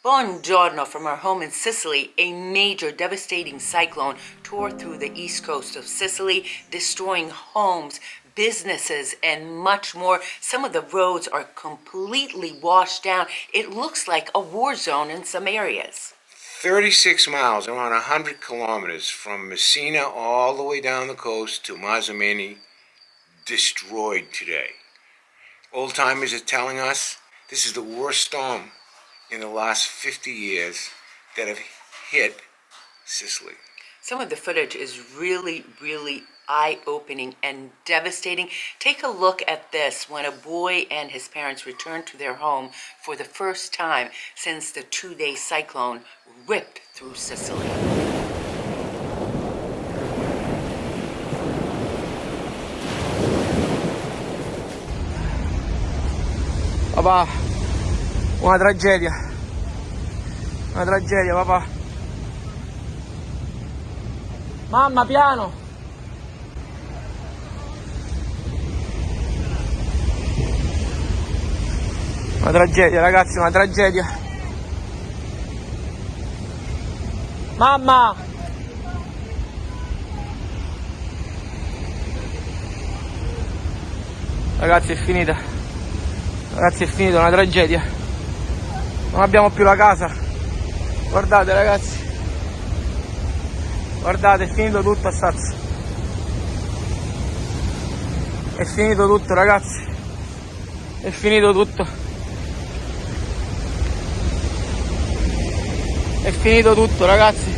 Buongiorno from our home in Sicily. A major devastating cyclone tore through the east coast of Sicily, destroying homes, businesses, and much more. Some of the roads are completely washed down. It looks like a war zone in some areas. 36 miles, around 100 kilometers from Messina all the way down the coast to Messina, destroyed today. Old timers are telling us this is the worst storm in the last 50 years that have hit Sicily. Some of the footage is really eye-opening and devastating. Take a look at this when a boy and his parents returned to their home for the first time since the 2-day cyclone ripped through Sicily. Papà, una tragedia papà. Mamma, piano. Una tragedia, ragazzi, una tragedia. Mamma. Ragazzi, è finita. Ragazzi, è finita, una tragedia. Non abbiamo più la casa. Guardate, ragazzi. Guardate, è finito tutto, Stazzi. È finito tutto, ragazzi. È finito tutto. È finito tutto, ragazzi.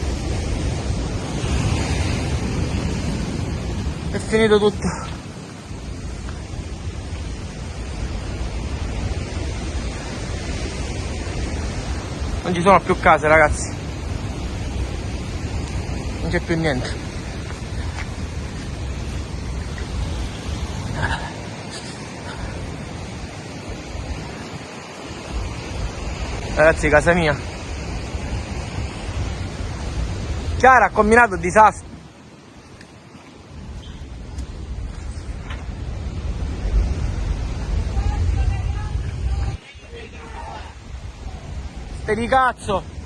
È finito tutto. Non ci sono più case, ragazzi. Non c'è più niente. Ragazzi, casa mia. Chiara ha combinato disastro. Ste di cazzo.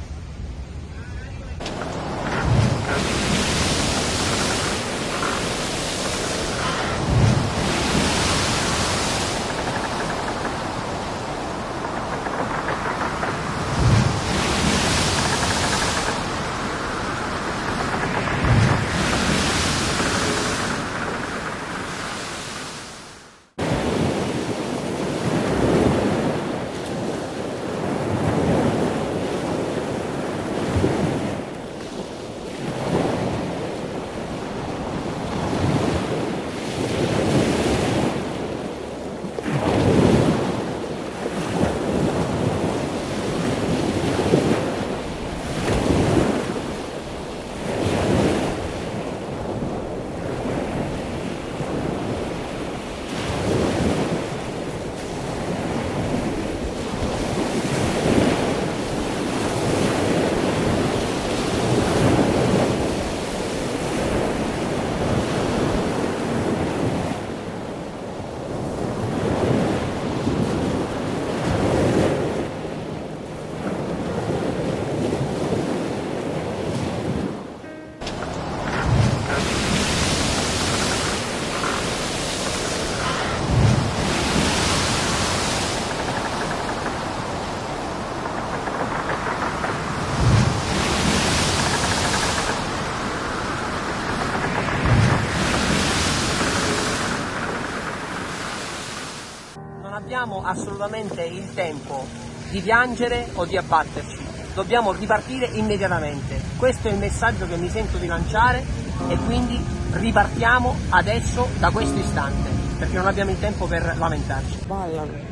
Non abbiamo assolutamente il tempo di piangere o di abbatterci, dobbiamo ripartire immediatamente. Questo è il messaggio che mi sento di lanciare e quindi ripartiamo adesso da questo istante, perché non abbiamo il tempo per lamentarci. Ballano.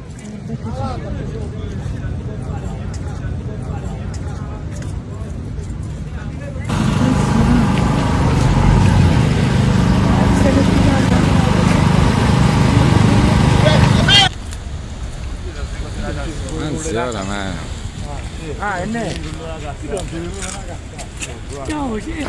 Anzi, ora ma... Ah, è ne? Ciao, sì.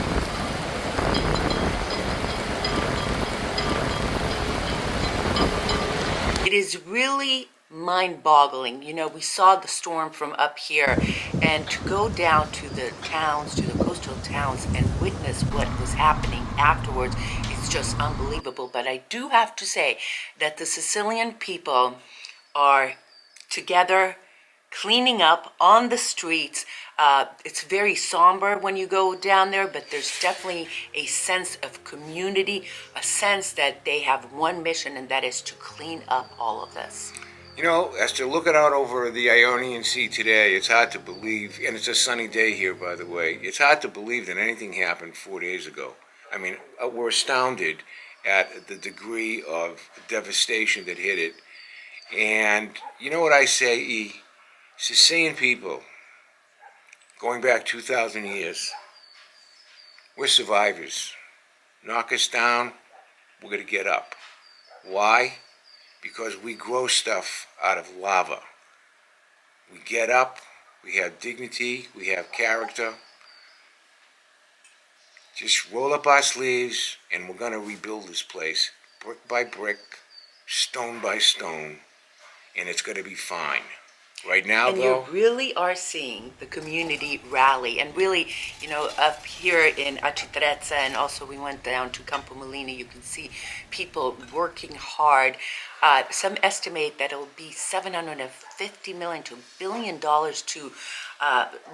It is really mind-boggling. You know, we saw the storm from up here, and to go down to the towns, to the coastal towns, and witness what was happening afterwards, it's just unbelievable. But I do have to say that the Sicilian people are together, cleaning up on the streets. It's very somber when you go down there, but there's definitely a sense of community, a sense that they have one mission, and that is to clean up all of this. You know, as to looking out over the Ionian Sea today, it's hard to believe, and it's a sunny day here, by the way, it's hard to believe that anything happened 4 days ago. I mean, we're astounded at the degree of devastation that hit it. And you know what I say, E? Sicilian people, going back 2,000 years, we're survivors. Knock us down, we're going to get up. Why? Because we grow stuff out of lava. We get up, we have dignity, we have character. Just roll up our sleeves and we're going to rebuild this place, brick by brick, stone by stone, and it's going to be fine. Right now, and though, you really are seeing the community rally, and really, you know, up here in Acitrezza, and also we went down to Campo Molini, you can see people working hard. Some estimate that it will be $750 million to $1 billion to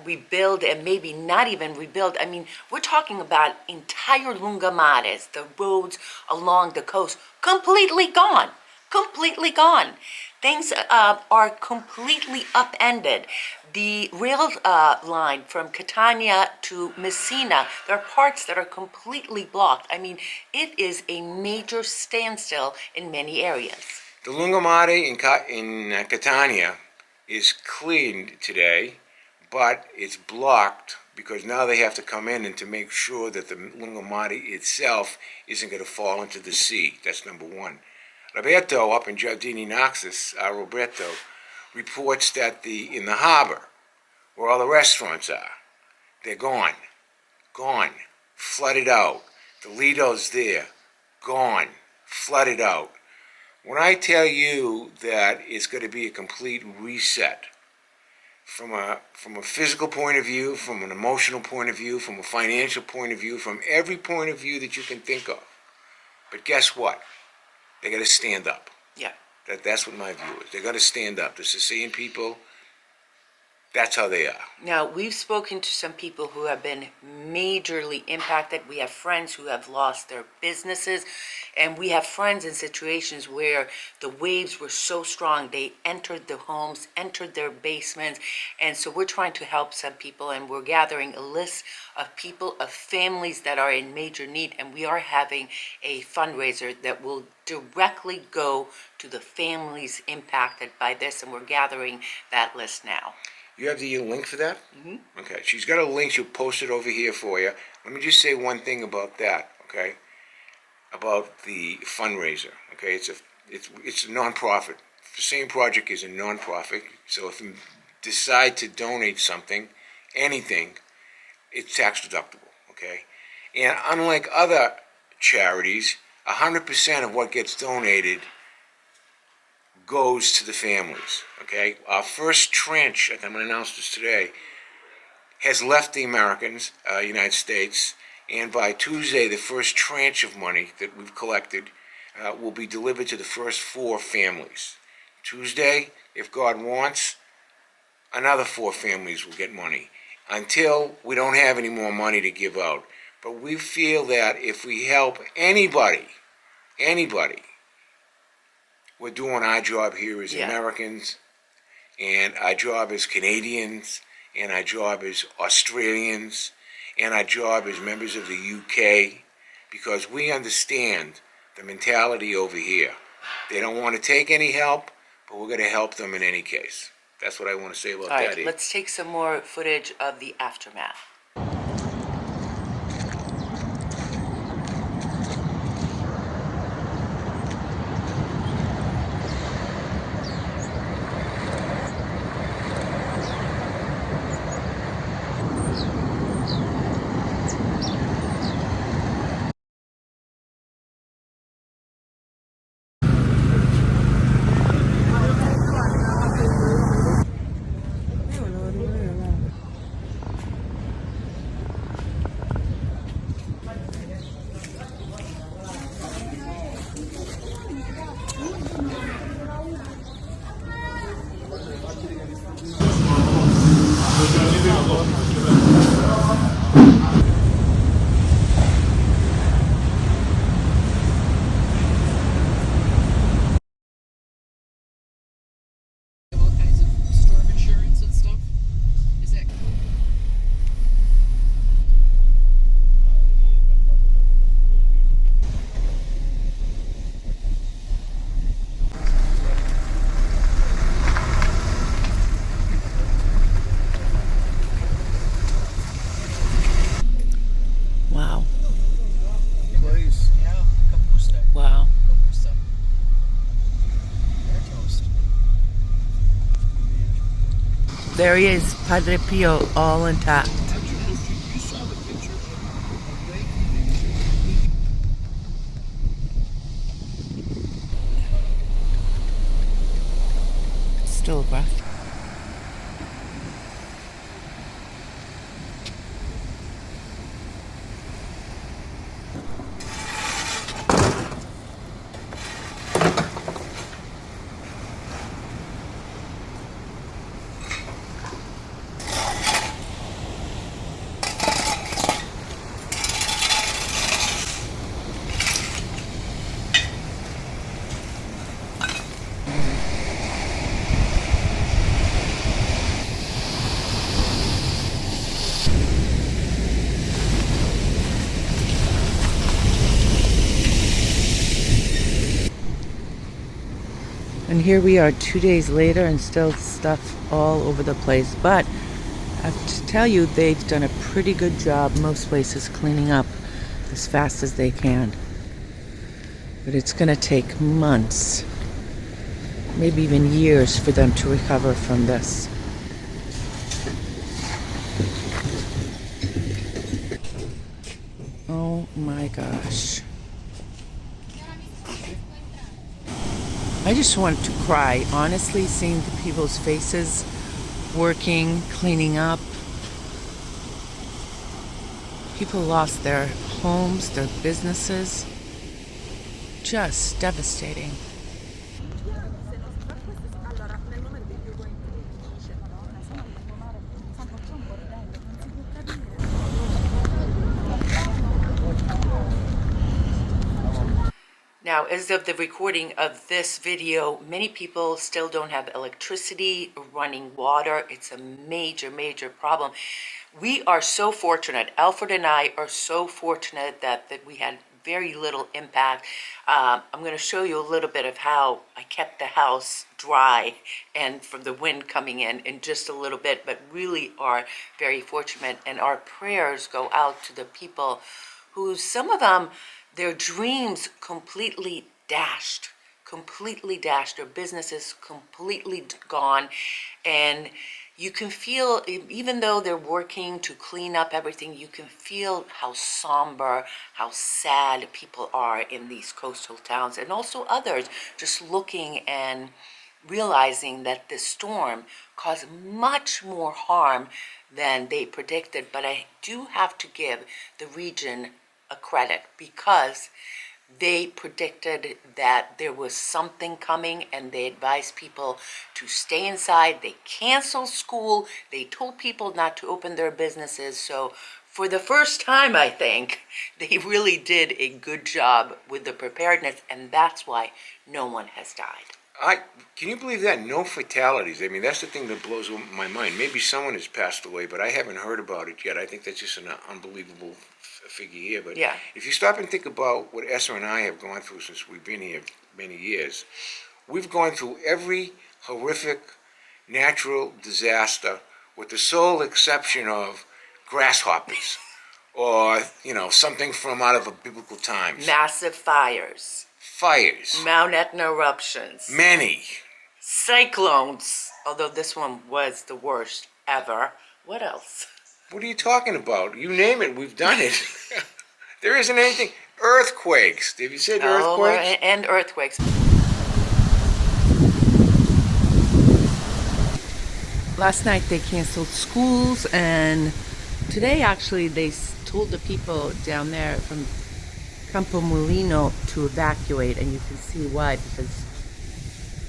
rebuild, and maybe not even rebuild. I mean, we're talking about entire lungamares, the roads along the coast, completely gone. Completely gone. Things are completely upended. The rail line from Catania to Messina, there are parts that are completely blocked. I mean, it is a major standstill in many areas. the lungomare in Catania is cleaned today, but it's blocked because now they have to come in and to make sure that the lungomare itself isn't going to fall into the sea. That's number one. Roberto up in Giardini Naxos, Roberto, reports that in the harbor, where all the restaurants are, they're gone, flooded out. The Lido's there, gone, flooded out. When I tell you that it's going to be a complete reset, from a physical point of view, from an emotional point of view, from a financial point of view, from every point of view that you can think of. But guess what? They got to stand up. Yeah. That's what my view is. They're going to stand up. The Sicilian people, that's how they are. Now, we've spoken to some people who have been majorly impacted. We have friends who have lost their businesses, and we have friends in situations where the waves were so strong, they entered the homes, entered their basements, and so we're trying to help some people, and we're gathering a list of people, of families that are in major need, and we are having a fundraiser that will directly go to the families impacted by this, and we're gathering that list now. You have the link for that? Mm-hmm. Okay. She's got a link. She'll post it over here for you. Let me just say one thing about that, okay? About the fundraiser, okay? It's a non-profit. The same project is a non-profit. So if you decide to donate something, anything, it's tax deductible, okay? And unlike other charities, 100% of what gets donated goes to the families, okay? Our first tranche, I'm going to announce this today, has left the United States, and by Tuesday, the first tranche of money that we've collected will be delivered to the first 4 families. Tuesday, if God wants, another 4 families will get money until we don't have any more money to give out. But we feel that if we help anybody, we're doing our job here as Americans, and our job as Canadians, and our job as Australians, and our job as members of the UK, because we understand the mentality over here. They don't want to take any help, but we're going to help them in any case. That's what I want to say about that. All right, let's take some more footage of the aftermath. There he is, Padre Pio, all intact. Still rough. And here we are 2 days later and still stuff all over the place. But I have to tell you, they've done a pretty good job, most places, cleaning up as fast as they can. But it's going to take months, maybe even years, for them to recover from this. Oh my gosh. I just wanted to cry, honestly, seeing the people's faces working, cleaning up. People lost their homes, their businesses. Just devastating. Now, as of the recording of this video, many people still don't have electricity, running water. It's a major, major problem. We are so fortunate. Alfred and I are so fortunate that we had very little impact. I'm going to show you a little bit of how I kept the house dry and from the wind coming in just a little bit, but really are very fortunate. And our prayers go out to the people who, some of them, their dreams completely dashed, their businesses completely gone. And you can feel, even though they're working to clean up everything, you can feel how somber, how sad people are in these coastal towns, and also others just looking and realizing that this storm caused much more harm than they predicted. But I do have to give the region a credit, because they predicted that there was something coming and they advised people to stay inside. They canceled school. They told people not to open their businesses. So for the first time, I think, they really did a good job with the preparedness, and that's why no one has died. Can you believe that? No fatalities. I mean, that's the thing that blows my mind. Maybe someone has passed away, but I haven't heard about it yet. I think that's just an unbelievable figure here. But yeah, if you stop and think about what Esther and I have gone through since we've been here many years, we've gone through every horrific natural disaster with the sole exception of grasshoppers or, something from out of a biblical times. Massive fires. Mount Etna eruptions. Many. Cyclones, although this one was the worst ever. What else? What are you talking about? You name it, we've done it. There isn't anything. Earthquakes. Have you said earthquakes? And earthquakes. Last night they canceled schools, and today actually they told the people down there from Campomelino to evacuate, and you can see why, because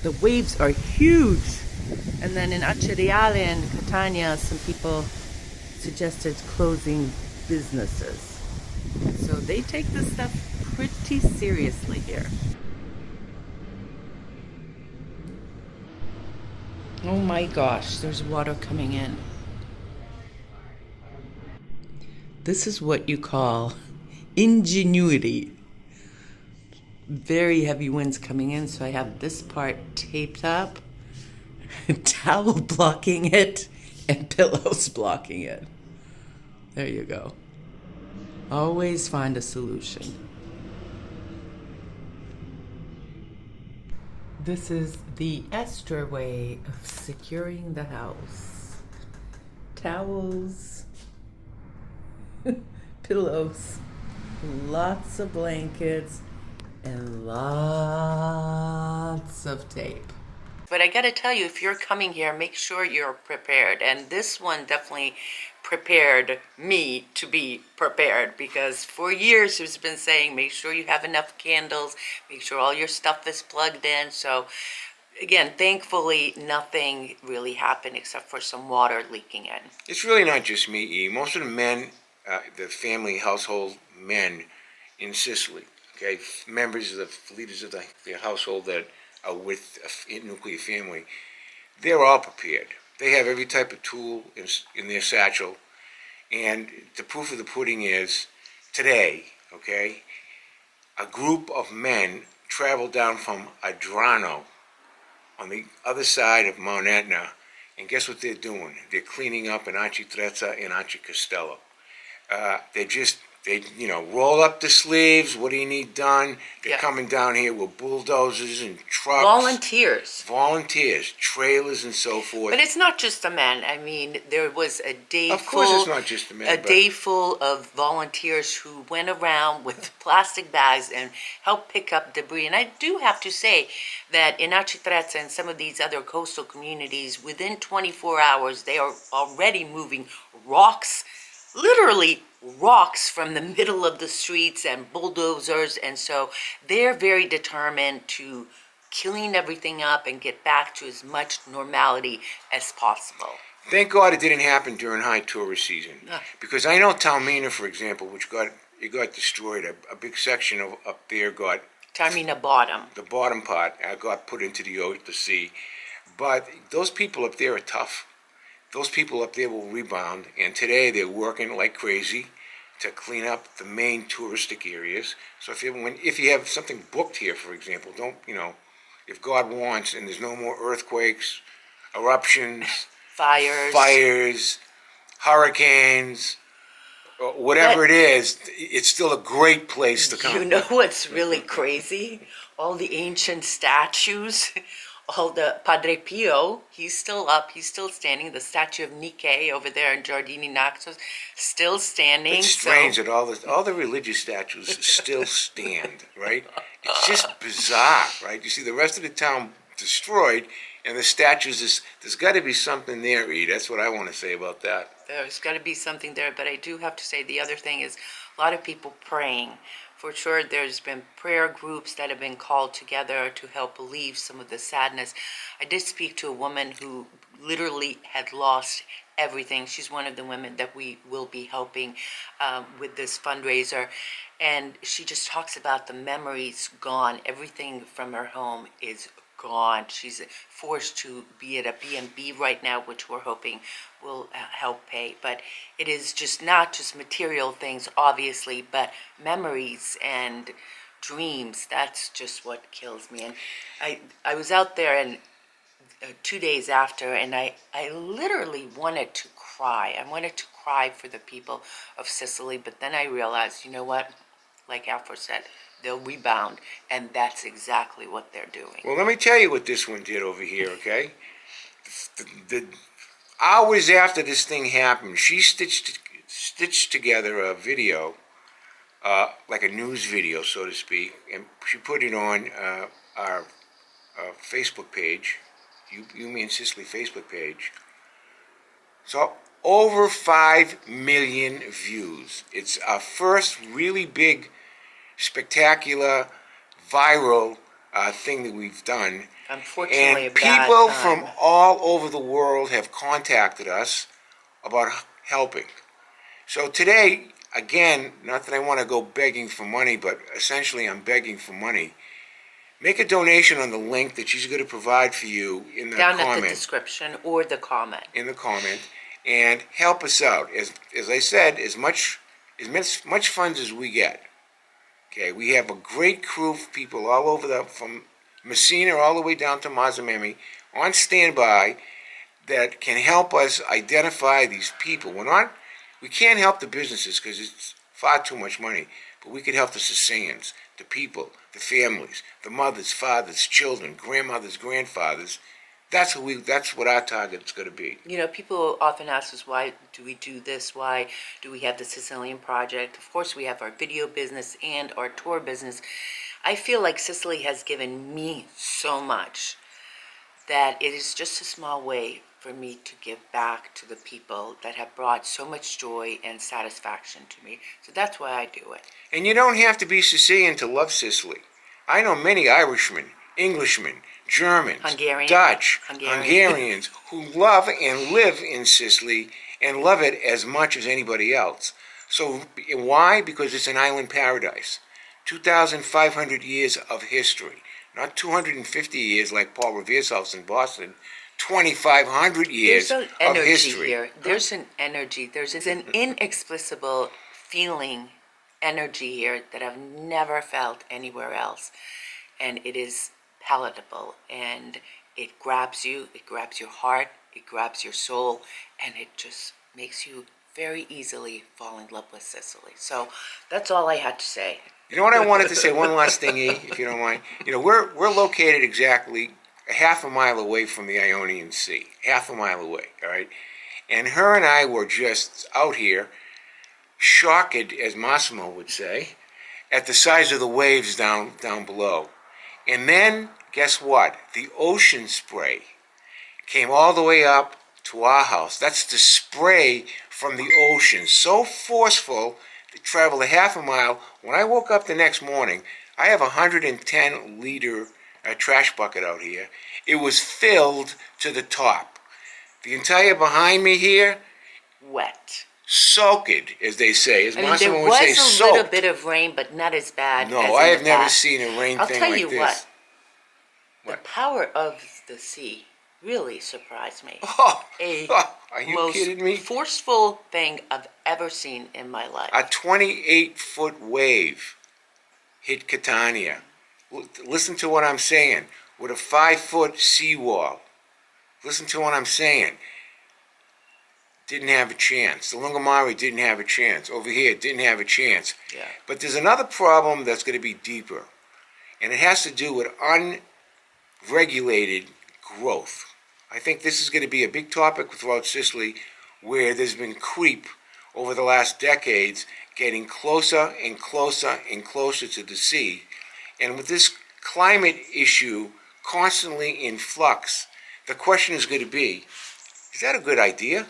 the waves are huge. And then in Aceriale and Catania, some people suggested closing businesses. So they take this stuff pretty seriously here. Oh my gosh, there's water coming in. This is what you call ingenuity. Very heavy winds coming in, so I have this part taped up, towel blocking it, and pillows blocking it. There you go. Always find a solution. This is the Esther way of securing the house. towels, pillows, lots of blankets, and lots of tape. But I gotta tell you, if you're coming here, make sure you're prepared. And this one definitely prepared me to be prepared, because for years it's been saying, make sure you have enough candles, make sure all your stuff is plugged in. So again, thankfully, nothing really happened except for some water leaking in. It's really not just me, E. Most of the men, the family household men in Sicily, okay, members of the leaders of the household that are with a nuclear family, they're all prepared. They have every type of tool in their satchel. And the proof of the pudding is today, okay, a group of men traveled down from Adrano on the other side of Mount Etna, and guess what they're doing? They're cleaning up in Arcitrezza and Arcicastello. They roll up the sleeves. What do you need done? They're coming down here with bulldozers and trucks. Volunteers, trailers, and so forth. But it's not just the men. I mean, there was a day Of course it's not just the men. Day full of volunteers who went around with plastic bags and helped pick up debris. And I do have to say that in Arcitrezza and some of these other coastal communities, within 24 hours, they are already moving rocks, literally rocks, from the middle of the streets, and bulldozers. And so they're very determined to clean everything up and get back to as much normality as possible. Thank God it didn't happen during high tourist season. Because I know Taormina, for example, which got destroyed. A big section of up there got... Taormina bottom. The bottom part got put into the sea. But those people up there are tough. Those people up there will rebound, and today they're working like crazy to clean up the main touristic areas. So if you have something booked here, for example, if God wants and there's no more earthquakes, eruptions, fires, hurricanes, whatever it is, it's still a great place to come. You know what's really crazy? All the ancient statues. All the Padre Pio, he's still up, he's still standing. The statue of Nike over there in Giardini Naxos, still standing. It's strange that all the religious statues still stand, right? It's just bizarre, right? You see the rest of the town destroyed, and the statues, there's got to be something there, E. That's what I want to say about that. There's got to be something there, but I do have to say the other thing is a lot of people praying. For sure, there's been prayer groups that have been called together to help relieve some of the sadness. I did speak to a woman who literally had lost everything. She's one of the women that we will be helping with this fundraiser. And she just talks about the memories gone. Everything from her home is gone. She's forced to be at a B&B right now, which we're hoping will help pay. But it is just not just material things, obviously, but memories and dreams. That's just what kills me. And I was out there and 2 days after, and I literally wanted to cry. I wanted to cry for the people of Sicily, but then I realized, you know what? Like Alfred said, they'll rebound, and that's exactly what they're doing. Well, let me tell you what this one did over here, okay? The hours after this thing happened, she stitched together a video, like a news video, so to speak, and she put it on our Facebook page, You Me in Sicily Facebook page. So over 5 million views. It's our first really big, spectacular, viral thing that we've done. Unfortunately, and people from all over the world have contacted us about helping. So today, again, not that I want to go begging for money, but essentially I'm begging for money. Make a donation on the link that she's going to provide for you in the comment. Down at the description or the comment. In the comment. And help us out. As I said, as much funds as we get. Okay, we have a great crew of people all over from Messina all the way down to Mazzamemi on standby that can help us identify these people. We can't help the businesses because it's far too much money, but we could help the Sicilians, the people, the families, the mothers, fathers, children, grandmothers, grandfathers That's what our target's going to be. You know, people often ask us, why do we do this? Why do we have the Sicilian project? Of course, we have our video business and our tour business. I feel like Sicily has given me so much that it is just a small way for me to give back to the people that have brought so much joy and satisfaction to me. So that's why I do it. And you don't have to be Sicilian to love Sicily. I know many Irishmen, Englishmen, Germans, Dutch, Hungarians who love and live in Sicily and love it as much as anybody else. So why? Because it's an island paradise. 2,500 years of history. Not 250 years like Paul Revere's house in Boston. 2,500 years There's an energy of history. here. There's an energy. There's an inexplicable feeling, energy here that I've never felt anywhere else. And it is palatable, and it grabs you, it grabs your heart, it grabs your soul, and it just makes you very easily fall in love with Sicily. So that's all I had to say. You know what I wanted to say? One last thing, E, if you don't mind. You know, we're located exactly a half a mile away from the Ionian Sea. Half a mile away, all right? And her and I were just out here, shocked, as Massimo would say, at the size of the waves down below. And then, guess what? The ocean spray came all the way up to our house. That's the spray from the ocean. So forceful, it traveled a half a mile. When I woke up the next morning, I have a 110-liter trash bucket out here. It was filled to the top. The entire behind me here, Wet. soaked, as they say. As I mean, Massimo there would say, was a little soaked. bit of rain, but not as bad No, as I in have the never past. seen a rain I'll thing tell like you this. what, the What? power of the sea really surprised me. Oh, A are you most kidding me? forceful thing I've ever seen in my life. A 28-foot wave hit Catania. Listen to what I'm saying. With a 5-foot seawall. Listen to what I'm saying. Didn't have a chance. The Lungomare didn't have a chance. Over here, didn't have a chance. Yeah. But there's another problem that's going to be deeper. And it has to do with unregulated growth. I think this is going to be a big topic throughout Sicily, where there's been creep over the last decades, getting closer and closer and closer to the sea. And with this climate issue constantly in flux, the question is going to be, is that a good idea?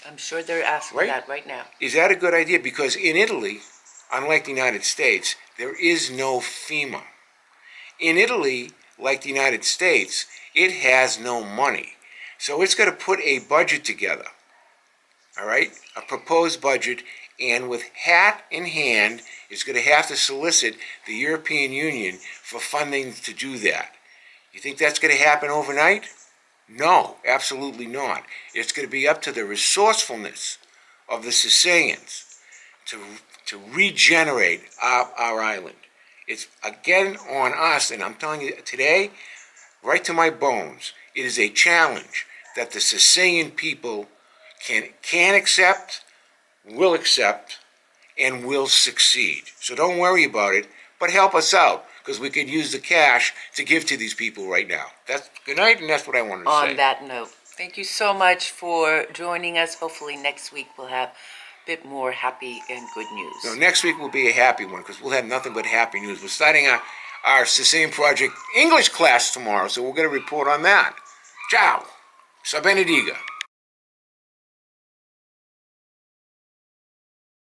I'm sure they're asking Right? that right now. Is that a good idea? Because in Italy, unlike the United States, there is no FEMA. In Italy, like the United States, it has no money. So it's going to put a budget together, all right? A proposed budget, and with hat in hand, it's going to have to solicit the European Union for funding to do that. You think that's going to happen overnight? No, absolutely not. It's going to be up to the resourcefulness of the Sicilians to regenerate our island. It's again on us, and I'm telling you today, right to my bones, it is a challenge that the Sicilian people can accept, will accept, and will succeed. So don't worry about it, but help us out, because we could use the cash to give to these people right now. That's good night, and that's what I wanted to say. On that note, thank you so much for joining us. Hopefully next week we'll have a bit more happy and good news. No, next week will be a happy one, because we'll have nothing but happy news. We're starting our Sicilian Project English class tomorrow, so we're going to report on that. Ciao. Sa benediga.